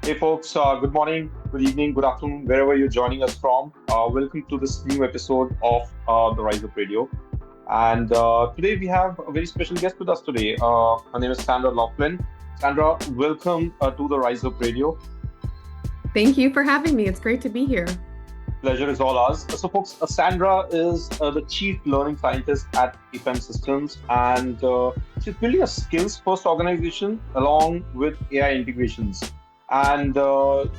Hey folks, good morning, good evening, good afternoon, wherever you're joining us from. Welcome to this new episode of the Rise Up Radio. And today we have a very special guest with us today. Her name is Sandra Loughlin. Sandra, welcome to the Rise Up Radio. Thank you for having me. It's great to be here. Pleasure is all ours. So, folks, Sandra is the Chief Learning Scientist at EPAM Systems, and she's building a skills-first organization along with AI integrations. And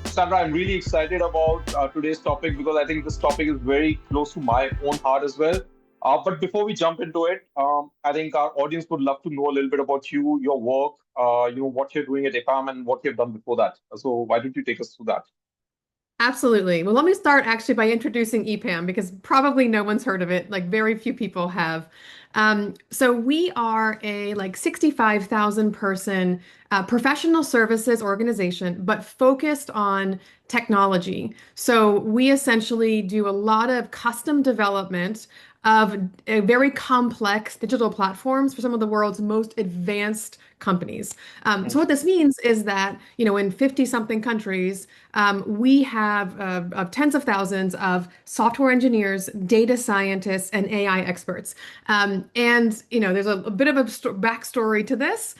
Sandra, I'm really excited about today's topic because I think this topic is very close to my own heart as well. But before we jump into it, I think our audience would love to know a little bit about you, your work, what you're doing at EPAM and what you've done before that. So why don't you take us through that? Absolutely. Well, let me start actually by introducing EPAM because probably no one's heard of it. Like very few people have. So we are a 65,000 person professional services organization, but focused on technology. So we essentially do a lot of custom development of very complex digital platforms for some of the world's most advanced companies. So what this means is that, in 50 something countries, we have tens of thousands of software engineers, data scientists, and AI experts. There's a bit of a backstory to this,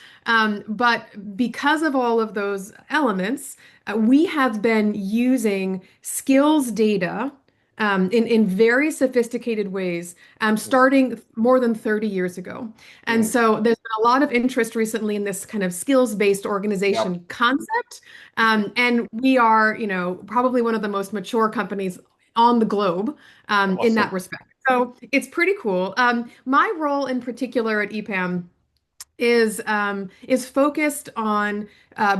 but because of all of those elements, we have been using skills data in very sophisticated ways, starting more than 30 years ago. And so there's been a lot of interest recently in this kind of skills-based Yep. organization concept. And we are, probably one of the most mature companies on the globe in that Awesome. respect. So it's pretty cool. My role in particular at EPAM is focused on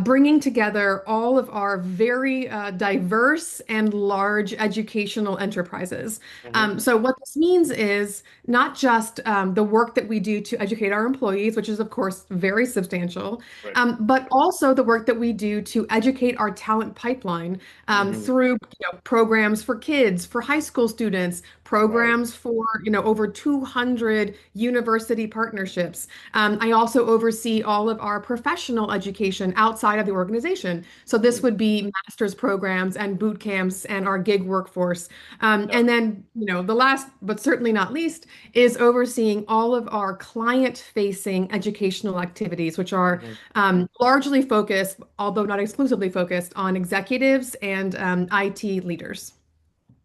bringing together all of our very diverse and large educational enterprises. Hmm. So what this means is not just the work that we do to educate our employees, which is of course very substantial, Right. but also the work that we do to educate our talent pipeline Hmm. through programs for kids, for high school students, Right. programs for over 200 university partnerships. I also oversee all of our professional education outside of the organization. So this Hmm. would be master's programs and boot camps and our gig workforce. Yeah. And then, the last, but certainly not least, is overseeing all of our client-facing educational activities, which are Hmm. largely focused, although not exclusively focused, on executives and IT leaders.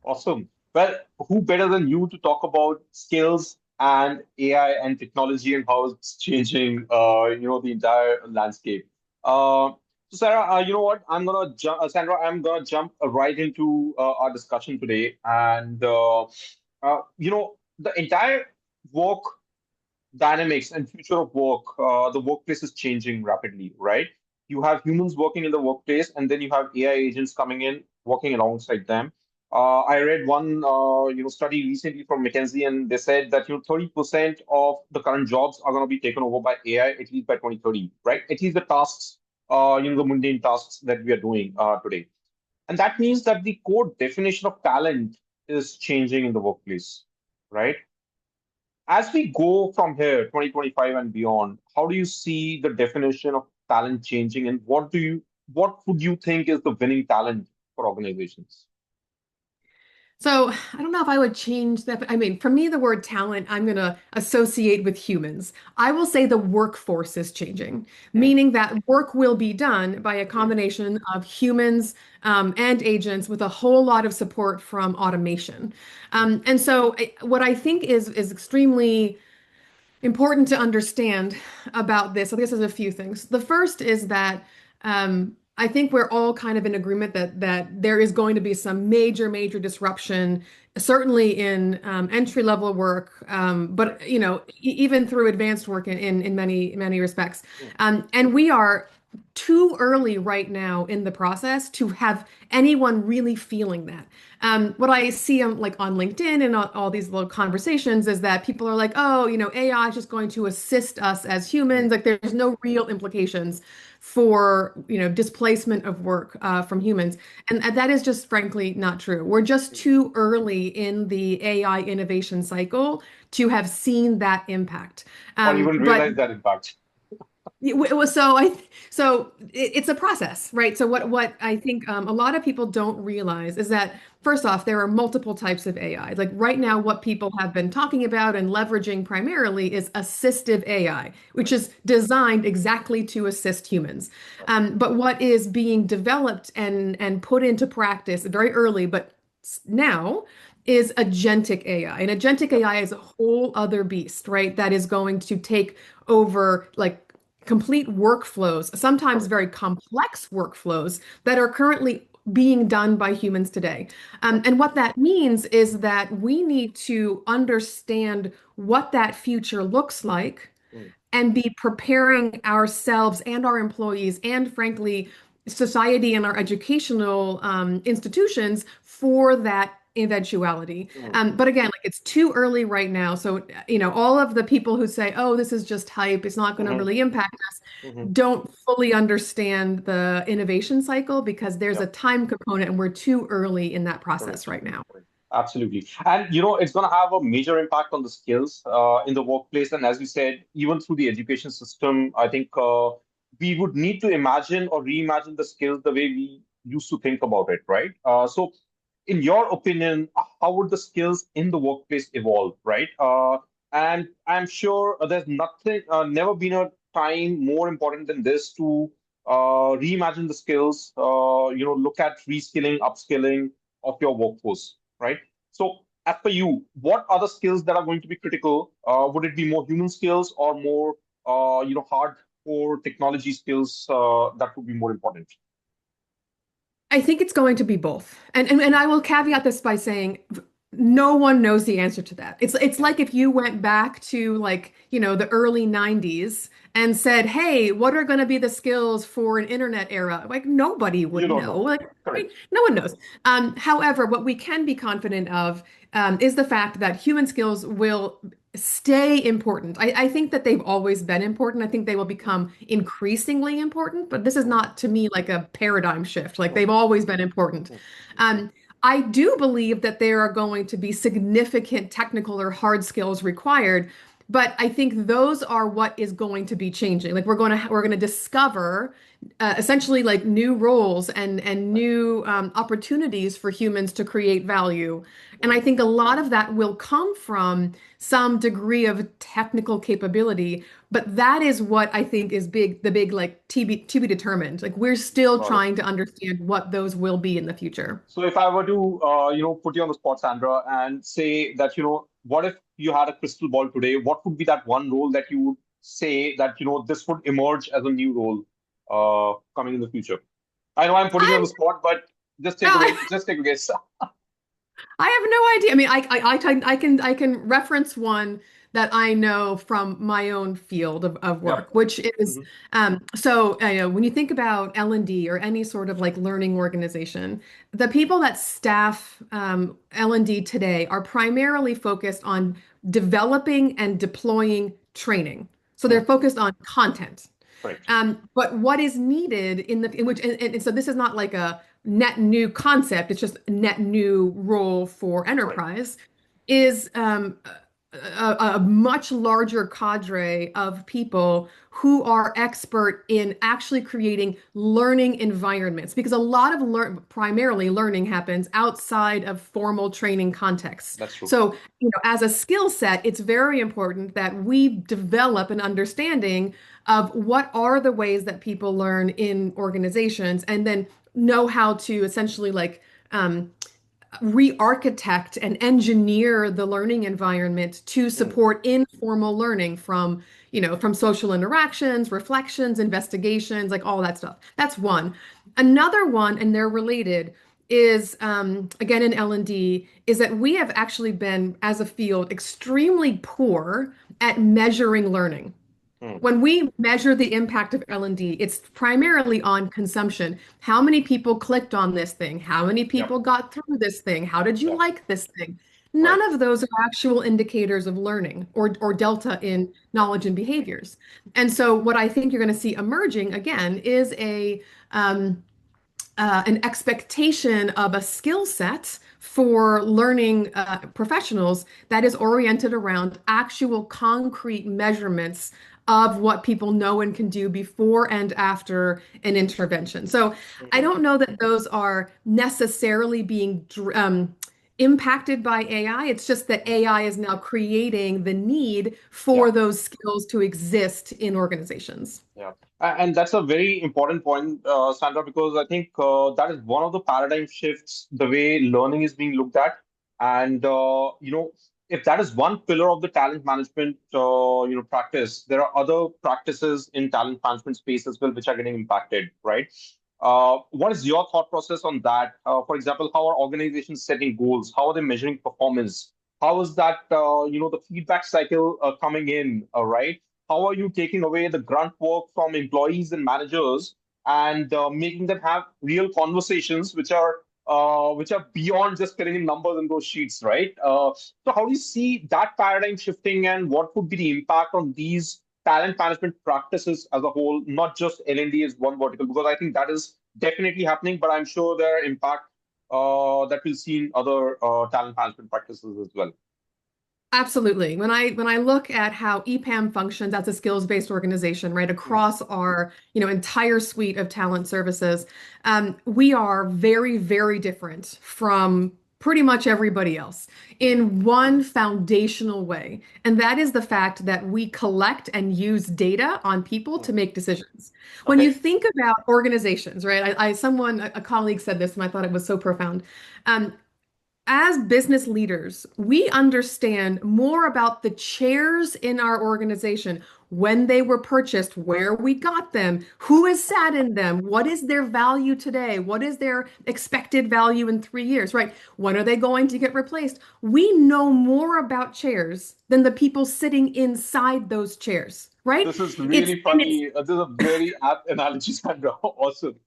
Awesome. Well, who better than you to talk about skills and AI and technology and how it's changing, the entire landscape. Uh, so Sarah, you know what? Sandra, I'm gonna jump right into our discussion today, and the entire work dynamics and future of work, the workplace is changing rapidly, right? You have humans working in the workplace, and then you have AI agents coming in, working alongside them. I read one, study recently from McKinsey, and they said that 30% of the current jobs are going to be taken over by AI at least by 2030, right? At least the tasks, the mundane tasks that we are doing today, and that means that the core definition of talent is changing in the workplace, right? As we go from here, 2025 and beyond, how do you see the definition of talent changing, and what would you think is the winning talent for organizations? So I don't know if I would change that. I mean, for me, the word talent, I'm going to associate with humans. I will say the workforce is changing, Mm, meaning that work will be done by a mm, combination of humans and agents with a whole lot of support from automation. What I think is extremely important to understand about this, I guess there's a few things. The first is that I think we're all kind of in agreement that there is going to be some major disruption, certainly in entry level work, right. but even through advanced work in many respects. Mm, And we are too early right now in the process to have anyone really feeling that. What I see on LinkedIn and all these little conversations is that people are like, oh, AI is just going to assist us as mm, humans. Like there's no real implications for, displacement of work from humans. And that is just frankly not true. We're just mm. too early in the AI innovation cycle to have seen that impact. Or even But realize that impact. It's a process, right? So Yeah. what I think a lot of people don't realize is that first off, there are multiple types of AI. Like right now, Right. what people have been talking about and leveraging primarily is assistive AI, which Right. is designed exactly to assist humans. Right. But what is being developed and put into practice very early, but now is agentic AI. And agentic Yeah. AI is a whole other beast, right? That is going to take over like complete workflows, sometimes Correct. very complex workflows that are currently being done by humans today. Yeah. And what that means is that we need to understand what that future looks like Mm. and be preparing ourselves and our employees and frankly society and our educational institutions for that eventuality. Mm. But again, like it's too early right now. So, all of the people who say, oh, this is just hype, it's not going to Mm-hmm. really impact us, Mm-hmm. don't fully understand the innovation cycle because there's Yeah. a time component and we're too early in that process Correct. right now. Correct. Absolutely. And it's going to have a major impact on the skills in the workplace. And as you said, even through the education system, I think we would need to imagine or reimagine the skills the way we used to think about it, right? So, in your opinion, how would the skills in the workplace evolve, right? And I'm sure there's never been a time more important than this to reimagine the skills, look at reskilling, upskilling of your workforce, right? So, as per you, what are the skills that are going to be critical? Would it be more human skills or more, hardcore technology skills that would be more important? I think it's going to be both. And I will caveat this by saying no one knows the answer to that. It's Mm. like if you went back to like, the early 90s and said, "Hey, what are going to be the skills for an internet era?" Like nobody You would don't know. know. Like right? Correct. No one knows. However, what we can be confident of is the fact that human skills will stay important. I think that they've always been important. I think they will Mm. become increasingly important, but this is Mm. not to me like a paradigm shift. Like Mm. they've always been important. Mm. Um, I do believe that there are going to be significant technical or hard skills required, but I think those are what is going to be changing. Like we're going to discover essentially like new roles and Right. new opportunities for humans to create value. And I Mm. think a lot of that will come from some degree of technical capability, but that is what I think is the big like to be determined. Like we're still Got it. trying to understand what those will be in the future. So if I were to, put you on the spot, Sandra, and say that, what if you had a crystal ball today? What would be that one role that you would say that, this would emerge as a new role, coming in the future? I know I'm putting you on I'm the spot, but just take a guess. I have no idea. I mean, I can reference one that I know from my own field of Yep. work, which is Hmm. when you think about L&D or any sort of like learning organization, the people that staff L&D today are primarily focused on developing and deploying training. So they're focused on content. Correct. But what is needed in which and so this is not like a net new concept, it's just a net new role for Right. enterprise, is a much larger cadre of people who are expert in actually creating learning environments because a lot of primarily learning happens outside of formal training contexts. That's true. So, as a skill set, it's very important that we develop an understanding of what are the ways that people learn in organizations and then know how to essentially like re-architect and engineer the learning environment to Mm. support informal learning from social interactions, reflections, investigations, like all that stuff. That's one. Another one, and they're related, is again in L&D, is that we have actually been, as a field, extremely poor at measuring learning. Mm. When we measure the impact of L&D, it's primarily on consumption. How many people clicked on this thing? How many Yep. people got through this thing? How did you Yeah. like this thing? Right. None of those are actual indicators of learning or delta in knowledge and behaviors. And so what I think you're going to see emerging again is um, an expectation of a skill set for learning professionals that is oriented around actual concrete measurements of what people know and can do before and after an intervention. So I Mhm. don't know that those are necessarily being impacted by AI. It's just that AI is now creating the need Yeah. for those skills to exist in organizations. Yeah, and that's a very important point, Sandra, because I think that is one of the paradigm shifts, the way learning is being looked at. And if that is one pillar of the talent management, practice, there are other practices in talent management space as well which are getting impacted, right? What is your thought process on that? For example, how are organizations setting goals? How are they measuring performance? How is that, the feedback cycle coming in, right? How are you taking away the grunt work from employees and managers and making them have real conversations which are beyond just filling in numbers in those sheets, right? So how do you see that paradigm shifting, and what would be the impact on these talent management practices as a whole, not just L&D as one vertical? Because I think that is definitely happening, but I'm sure there are impact that we'll see in other talent management practices as well. Absolutely. When I look at how EPAM functions as a skills-based organization, right, Mm. across our, entire suite of talent services, we are very, very different from pretty much everybody else in one foundational way. And that is the fact that we collect and use data on people to Mm. make decisions. When you Okay. think about organizations, right, a colleague said this, and I thought it was so profound. Um, as business leaders, we understand more about the chairs in our organization, when they were purchased, where we got them, who has sat in them, what is their value today, what is their expected value in 3 years, right? When are they going to get replaced? We know more about chairs than the people sitting inside those chairs, right? This is It's really and it's funny. This is a very apt analogy, Sandra. Awesome.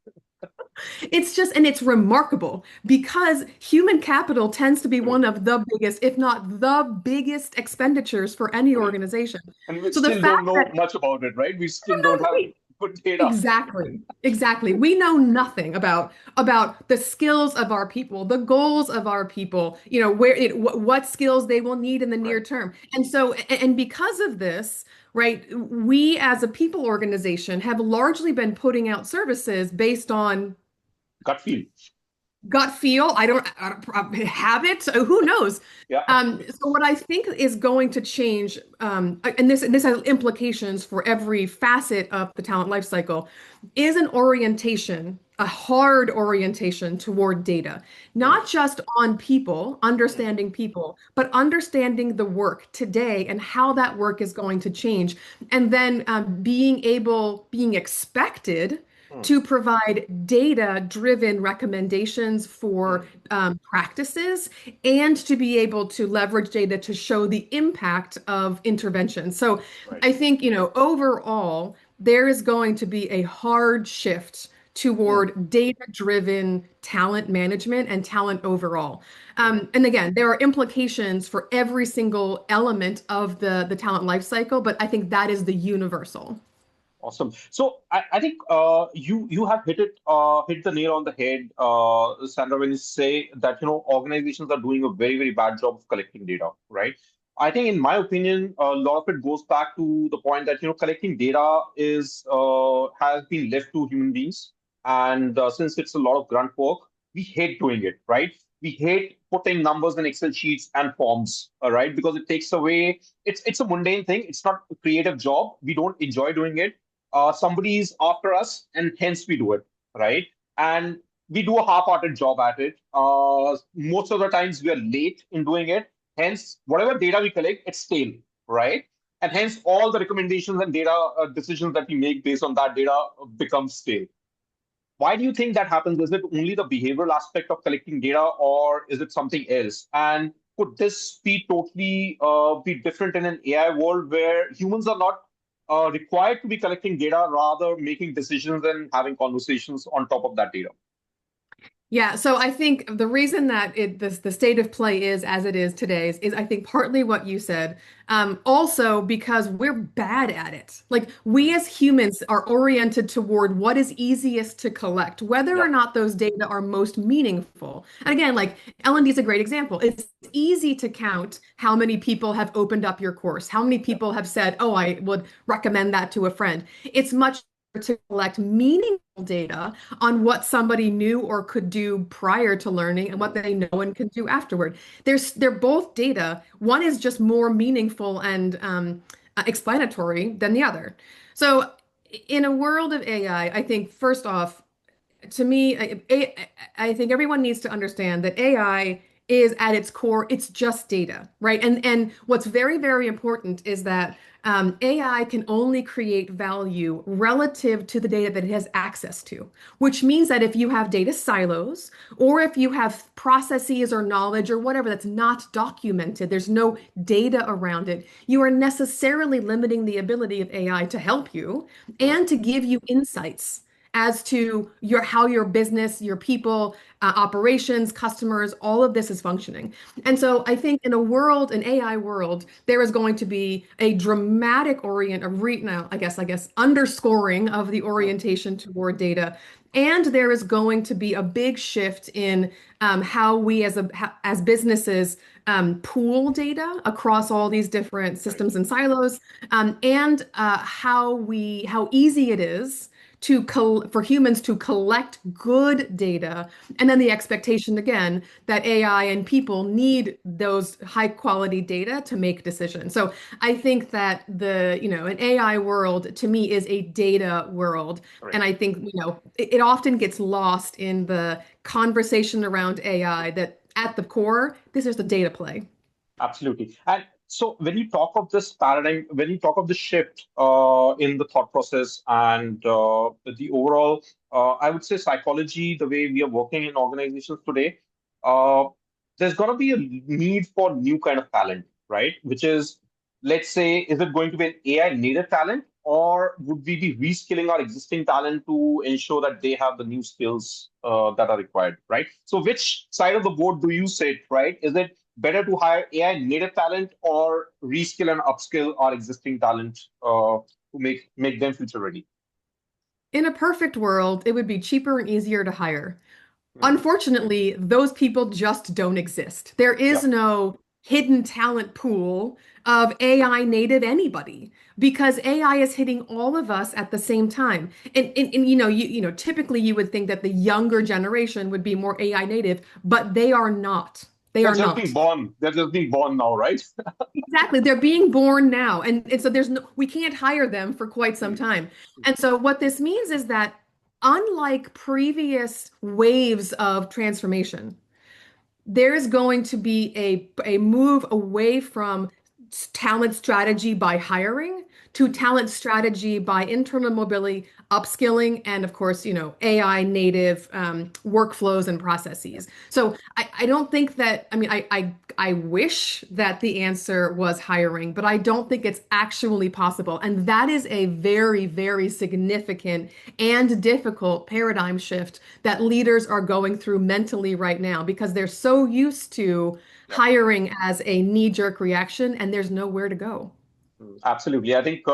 it's remarkable because human capital tends to be Correct. one of the biggest, if not the biggest expenditures for any Correct. organization. And we So the still don't fact know that much about it, right? We I still don't don't know, have good data. exactly. We know nothing about the skills of our people, the goals of our people, what skills they will need in the near Right. term. And so and because of this, right, we as a people organization have largely been putting out services based on Gut feel. gut feel. I don't habit. Who knows? Yeah. So what I think is going to change, and this has implications for every facet of the talent life cycle, is an orientation, a hard orientation toward data, Mm, not just on people, mm, understanding people, but understanding the work today and how that work is going to change, and then being expected mm, to provide data-driven recommendations for mm. practices and to be able to leverage data to show the impact of intervention. So Right. I think, overall, there is going to be a hard shift Mm, toward data-driven talent management and talent overall. mm. And again, there are implications for every single element of the talent life cycle, but I think that is the universal. Awesome. So I think you have hit the nail on the head, Sandra, when you say that organizations are doing a very very bad job of collecting data, right? I think, in my opinion, a lot of it goes back to the point that collecting data is has been left to human beings, and since it's a lot of grunt work, we hate doing it, right? We hate putting numbers in Excel sheets and forms, right? Because it takes away. It's a mundane thing. It's not a creative job. We don't enjoy doing it. Somebody is after us, and hence we do it, right? And we do a half-hearted job at it. Most of the times we are late in doing it. Hence, whatever data we collect, it's stale, right? And hence, all the recommendations and data decisions that we make based on that data become stale. Why do you think that happens? Is it only the behavioral aspect of collecting data, or is it something else? And could this be totally be different in an AI world where humans are not required to be collecting data, rather making decisions and having conversations on top of that data? Yeah, so I think the reason that the state of play is as it is today is I think partly what you said. Also because we're bad at it. Like we as humans are oriented toward what is easiest to collect, whether or Yep. not those data are most meaningful. And again, like L&D is a great example. It's easy to count how many people have opened up your course, how many Yep. people have said, "Oh, I would recommend that to a friend." It's much harder to collect meaningful data on what somebody knew or could do prior to learning and what Mm. they know and can do afterward. They're both data. One is just more meaningful and explanatory than the other. So in a world of AI, I think first off, to me, I think everyone needs to understand that AI is at its core, it's just data, right? And what's very, very important is that AI can only create value relative to the data that it has access to, which means that if you have data silos or if you have processes or knowledge or whatever that's not documented, there's no data around it, you are necessarily limiting the ability of AI to help you Mm. and to give you insights as to how your business, your people, operations, customers, all of this is functioning. And Mm. so I think in a world, an AI world, there is going to be a dramatic I guess underscoring of the Mm. orientation toward data. And there is going to be a big shift in how we as businesses pool data across all these different Right. systems and silos, and how easy it is for humans to collect good data, and then the expectation again that AI and people need those high quality data to make decisions. So I think that an AI world to me is a data world, Right. and I think it often gets lost in the conversation around AI that at the core this is the data play. Absolutely. And so when you talk of this paradigm, when you talk of the shift in the thought process and the overall, I would say psychology, the way we are working in organizations today, uh, there's going to be a need for new kind of talent, right? Which is, let's say, is it going to be an AI native talent, or would we be reskilling our existing talent to ensure that they have the new skills that are required, right? So which side of the board do you sit, right? Is it better to hire AI native talent or reskill and upskill our existing talent to make them future ready? In a perfect world, it would be cheaper and easier to hire. Hmm. Unfortunately, those people just don't exist. There is Yep. no hidden talent pool of AI native anybody because AI is hitting all of us at the same time. And typically you would think that the younger generation would be more AI native, but they are not. They They're are just being not. born. They're just being born now, right? Exactly. They're being born now. And so we can't hire them for quite some Hmm. time. And so what this means is that unlike previous waves of transformation, there's going to be a move away from talent strategy by hiring to talent strategy by internal mobility, upskilling, and of course, AI native workflows and processes. So I don't think that, I mean, I wish that the answer was hiring, but I don't think it's actually possible. And that is a very, very significant and difficult paradigm shift that leaders are going through mentally right now because they're so used to Yep. hiring as a knee-jerk reaction and there's nowhere to go. Absolutely. I think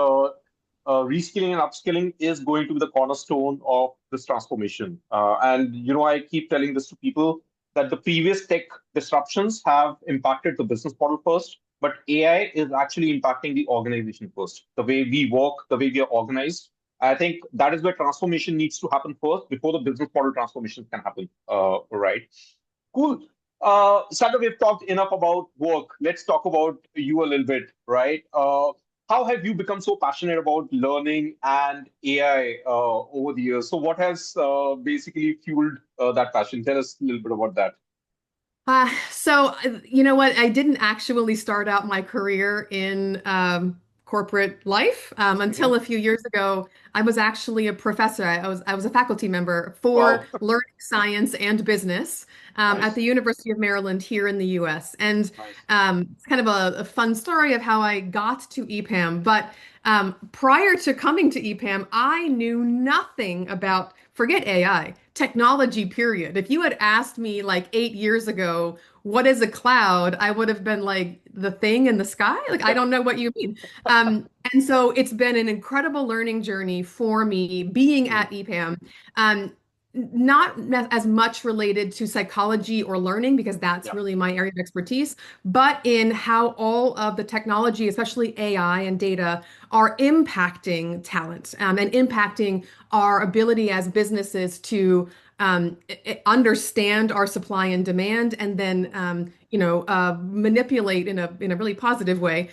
reskilling and upskilling is going to be the cornerstone of this transformation. And, I keep telling this to people that the previous tech disruptions have impacted the business model first, but AI is actually impacting the organization first, the way we work, the way we are organized. I think that is where transformation needs to happen first before the business model transformation can happen. Right. Cool. Sandra, we've talked enough about work. Let's talk about you a little bit, right? How have you become so passionate about learning and AI over the years? So, what has basically fueled that passion? Tell us a little bit about that. You know what? I didn't actually start out my career in corporate life until Mhm. a few years ago. I was actually a professor. I was a faculty member for Wow. learning science and business at Nice. the University of Maryland here in the U.S. And Nice. it's kind of a fun story of how I got to EPAM. But prior to coming to EPAM, I knew nothing about, forget AI. technology, period. If you had asked me like 8 years ago, what is a cloud? I would have been like the thing in the sky. Like, I don't know what you mean. And so it's been an incredible learning journey for me being Mm. at EPAM. Um, not as much related to psychology or learning because that's Yeah. really my area of expertise, but in how all of the technology, especially AI and data, are impacting talent, and impacting our ability as businesses to understand our supply and demand, and then manipulate in a really positive way,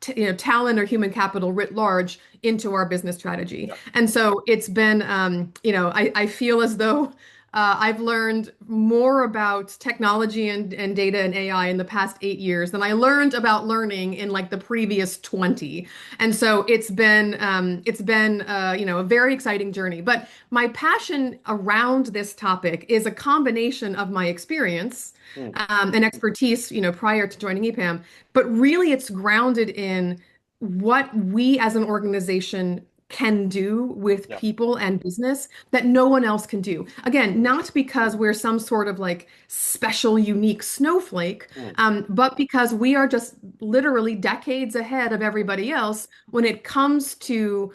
talent or human capital writ large into our business strategy. Yeah. And so it's been, I feel as though I've learned more about technology and data and AI in the past 8 years than I learned about learning in like the previous 20. And so it's been a very exciting journey. But my passion around this topic is a combination of my experience Mm. and expertise, prior to joining EPAM, but really it's grounded in what we as an organization can do with Yeah. people and business that no one else can do. Again, not because we're some sort of like special, unique snowflake, Mm. but because we are just literally decades ahead of everybody else when it comes to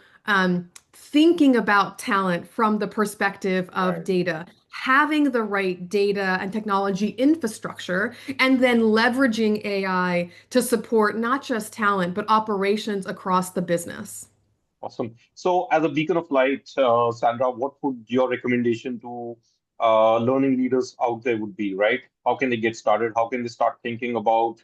thinking about talent from the perspective of Right. data, having the right data and technology infrastructure, and then leveraging AI to support not just talent, but operations across the business. Awesome. So, as a beacon of light, Sandra, what would your recommendation to learning leaders out there would be, right? How can they get started? How can they start thinking about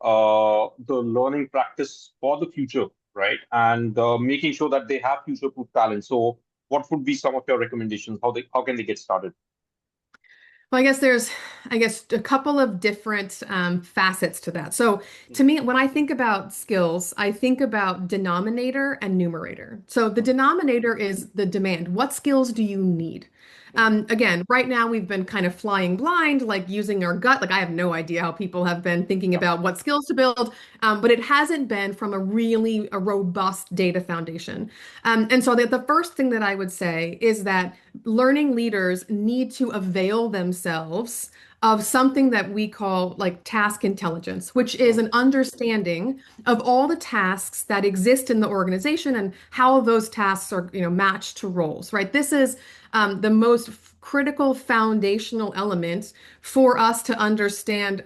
the learning practice for the future, right? And making sure that they have future-proof talent. So, what would be some of your recommendations? How can they get started? Well, I guess, a couple of different facets to that. So, to Mm. me, when I think about skills, I think about denominator and numerator. So, the Mm. denominator is the demand. What skills do you need? Mm. Again, right now we've been kind of flying blind, like using our gut. Like, I have no idea how people have been thinking Yeah. about what skills to build, but it hasn't been from a robust data foundation. And so, the first thing that I would say is that learning leaders need to avail themselves of something that we call like task intelligence, which is Mm. an understanding of all the tasks that exist in the organization and how those tasks are, matched to roles, right? This is the most critical foundational element for us to understand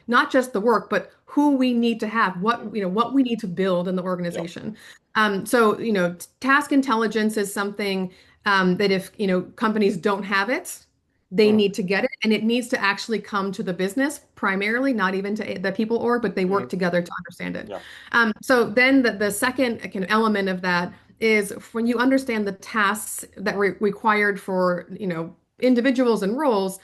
not just the work, but who we need to have, Mm. what we need to build in the Yeah. organization. Task intelligence is something that if companies don't have it, they Mm. need to get it, and it needs to actually come to the business primarily, not even to the people org, but they work Mm. together to understand it. Yeah. So then the second kind of element of that is when you understand the tasks that were required for individuals and roles.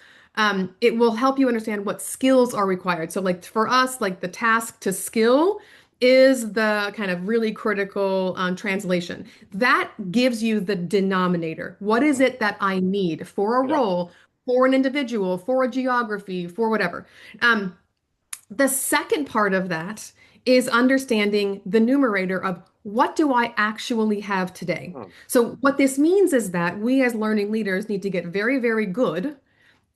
It will help you understand what skills are required. So like for us, like the task to skill is the kind of really critical translation. That gives you the denominator. What is Mm. it that I need for a Yeah. role, for an individual, for a geography, for whatever? Um, the second part of that is understanding the numerator of what do I actually have today? Mm. So, what this means is that we as learning leaders need to get very, very good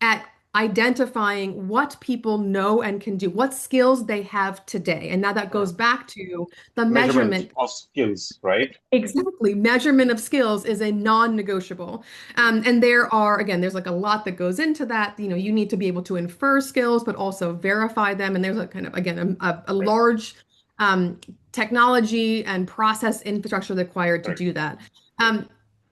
at identifying what people know and can do, what skills they have today. And now that Mm. goes back to the Measurement measurement. of skills, right? Exactly. Measurement of skills is a non-negotiable. And there's like a lot that goes into that. You need to be able to infer skills, but also verify them. And there's a kind of, again, a Right. large um, technology and process infrastructure required to Correct. do that. Correct. Um,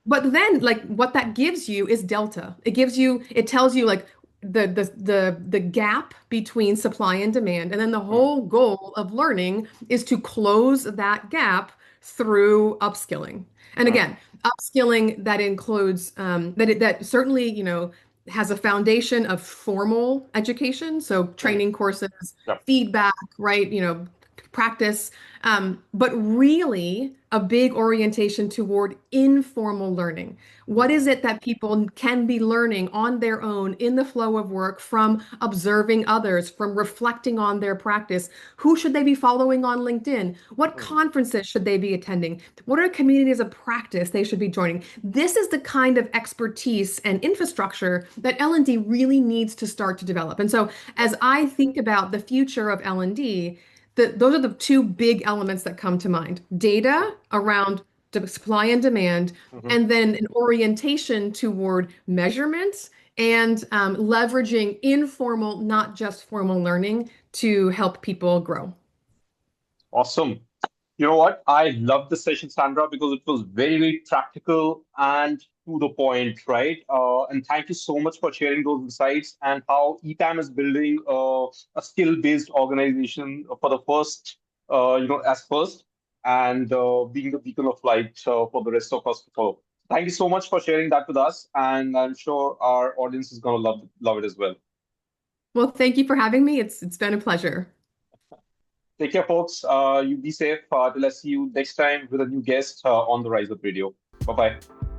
but then, like, what that gives you is delta. It tells you like the gap between supply and demand. And then the Mm. whole goal of learning is to close that gap through upskilling. And Mm. again, upskilling that includes that certainly, has a foundation of formal education, so Mm. training courses, Yeah. feedback, right? practice, but really a big orientation toward informal learning. What is it that people can be learning on their own in the flow of work from observing others, from reflecting on their practice? Who should they be following on LinkedIn? What Hmm. conferences should they be attending? What are communities of practice they should be joining? This is the kind of expertise and infrastructure that L&D really needs to start to develop. And so as I think about the future of L&D, those are the two big elements that come to mind. Data around supply and demand, Hmm. and then an orientation toward measurements and leveraging informal, not just formal learning to help people grow. Awesome. You know what? I love this session, Sandra, because it was very, very practical and to the point, right? And thank you so much for sharing those insights and how EPAM is building a skill-based organization for the first, as first, and being the beacon of light for the rest of us to follow. Thank you so much for sharing that with us, and I'm sure our audience is going to love it as well. Well, thank you for having me. It's been a pleasure. Take care, folks. You be safe. Till I see you next time with a new guest on the Rise Up Radio. Bye bye.